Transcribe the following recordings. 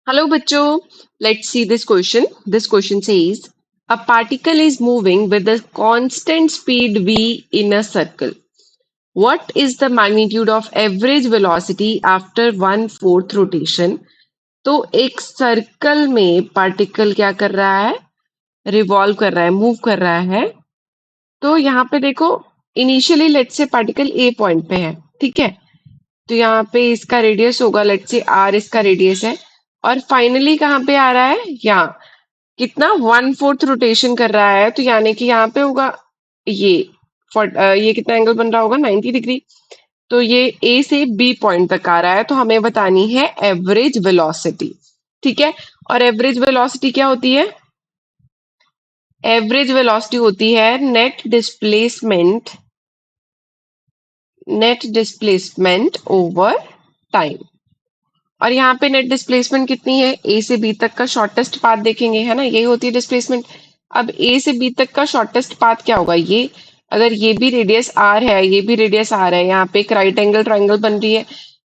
Hello, bachcho. Let's see this question. This question says, a particle is moving with a constant speed v in a circle. What is the magnitude of average velocity after 1/4 rotation? तो एक circle में particle क्या कर रहा है? Revolve कर रहा है, मूव कर रहा है। तो यहाँ पे देखो, initially let's say particle A point पे है, ठीक है। तो यहाँ पे इसका रेडियस होगा, लेट्स से आर इसका रेडियस है। और फाइनली कहाँ पे आ रहा है? यहाँ कितना 1/4 रोटेशन कर रहा है, तो यानी कि यहाँ पे होगा ये ये कितना एंगल बन रहा होगा? 90 डिग्री। तो ये ए से बी पॉइंट तक आ रहा है, तो हमें बतानी है एवरेज वेलोसिटी, ठीक है। और एवरेज वेलोसिटी क्या होती है? एवरेज वेलोसिटी होती है नेट डिस्प्लेसमेंट ओवर टाइम। और यहाँ पे नेट डिस्प्लेसमेंट कितनी है? ए से बी तक का शॉर्टेस्ट पाथ देखेंगे, है ना, यही होती है डिस्प्लेसमेंट। अब ए से बी तक का शॉर्टेस्ट पाथ क्या होगा? ये अगर ये भी रेडियस आर है, ये भी रेडियस आर है, यहाँ पे एक राइट एंगल ट्राइंगल बन रही है,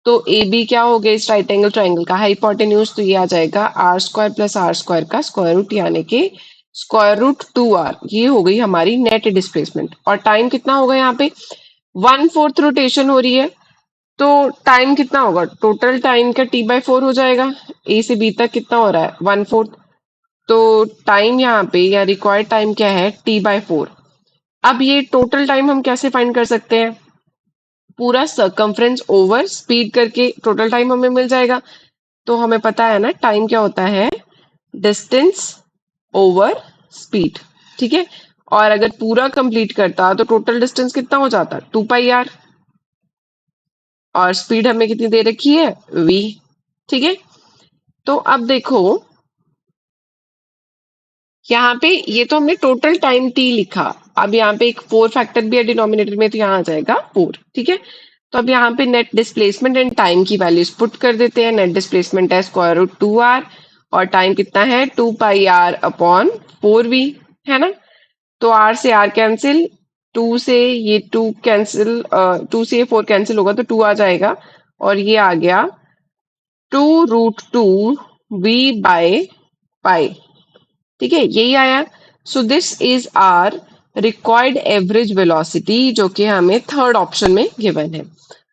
तो ए बी क्या हो गया इस राइट एंगल ट्राइंगल का? हाइपोटेन्यूज। तो ये आ जाएगा R square plus R square का स्क्वायर रूट, यानी कि स्क्वायर रूट 2r। ये हो गई हमारी नेट डिस्प्लेसमेंट। और टाइम कितना होगा? यहाँ पे 1/4 रोटेशन हो रही है, तो टाइम कितना होगा? टोटल टाइम का t/4 हो जाएगा। ए से बी तक कितना हो रहा है? 1/4। तो टाइम यहाँ पे या रिक्वायर्ड टाइम क्या है? t/4। अब ये टोटल टाइम हम कैसे फाइंड कर सकते हैं? पूरा सर्कमफ्रेंस ओवर स्पीड करके टोटल टाइम हमें मिल जाएगा। तो हमें पता है ना टाइम क्या होता है? डिस्टेंस ओवर स्पीड, ठीक है। और अगर पूरा कंप्लीट करता तो टोटल डिस्टेंस कितना हो जाता? 2πr। और स्पीड हमें कितनी दे रखी है? v, ठीक है। तो अब देखो, यहाँ पे ये तो हमने टोटल टाइम t लिखा। अब यहाँ पे एक 4 फैक्टर भी है डिनोमिनेटर में, तो यहाँ आ जाएगा 4, ठीक है। तो अब यहाँ पे नेट डिस्प्लेसमेंट एंड टाइम की वैल्यूज पुट कर देते हैं। नेट डिस्प्लेसमेंट है स्क्वायर रूट 2r, और टाइम कितना है? 2πr/4v, है ना। तो r से r कैंसिल, 2 से ये 2 कैंसिल, 2 से ये 4 कैंसिल होगा, तो 2 आ जाएगा। और ये आ गया 2√2v/π, ठीक है, यही आया। So this is our required average velocity, जो कि हमें थर्ड ऑप्शन में गिवन है।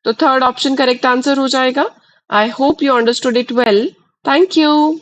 तो थर्ड ऑप्शन करेक्ट आंसर हो जाएगा। I hope you understood it well. Thank you.